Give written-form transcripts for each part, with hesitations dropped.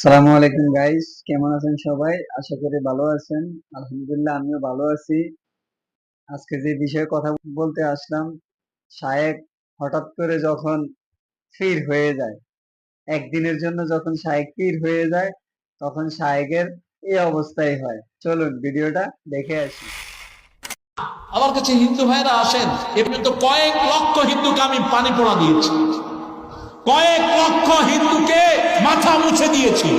সালামু আলাইকুম গাইস, কেমন আছেন সবাই? আশা করি ভালো আছেন। আলহামদুলিল্লাহ, আমিও ভালো আছি। আজকে যে বিষয়ে কথা বলতে আসলাম, শায়েক হঠাৎ করে যখন পীর হয়ে যায়, একদিনের জন্য যখন শায়েক পীর হয়ে যায়, তখন শায়েকের এই অবস্থাই হয়। চলুন ভিডিওটা দেখে আসি। আমার কাছে হিন্দু ভাইরা আসেন, এ পর্যন্ত কয়েক লক্ষ হিন্দুকে আমি পানি পোড়া দিয়েছি, কয়েক লক্ষ হিন্দুকে মাথা মুছে দিয়েছি।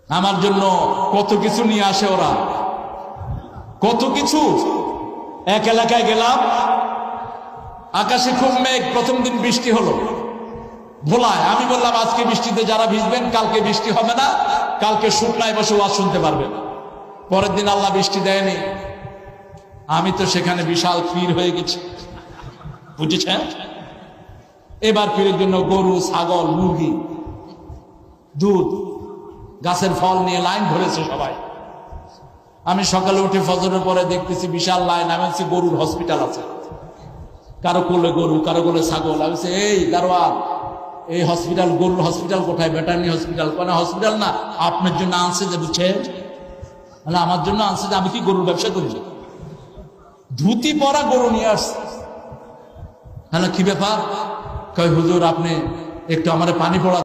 আমার জন্য কত কিছু নিয়ে আসে ওরা, কত কিছু। এক এলাকায় গেলাম, আকাশে খুব মেঘ, প্রথম দিন বৃষ্টি হলো ভোলায়। আমি বললাম আজকে বৃষ্টিতে যারা ভিজবেন কালকে বৃষ্টি হবে না, কালকে শুকনায় বসে ওয়াজ শুনতে পারবেন। পরের দিন আল্লাহ বৃষ্টি দেয়নি। আমি তো সেখানে বিশাল পীর হয়ে গেছি, বুঝেছেন? এবার পীরের জন্য গরু, ছাগল, মুরগি, দুধ, গাছের ফল নিয়ে লাইন ধরেছে সবাই। আমি সকালে উঠে ফজরের পরে দেখতেছি বিশাল লাইন। আমি বলছি গরুর হসপিটাল আছে, কারো কোলে গরু, কারো কোলে ছাগল। আমি বলছি এই দারোয়ান, এই হসপিটাল, গরুর হসপিটাল কোথায়? ভেটারনারি হসপিটাল। কোনো হসপিটাল না, আপনার জন্য আনছে যে, বুঝছেন? মানে আমার জন্য আনছে যে, আমি কি গরুর ব্যবসা করি? ধুতি পরা গরু নিয়ে আসছে। হ্যালো, কি ব্যাপার? কয় হুজুর, আপনি একটু আমার পানি পড়া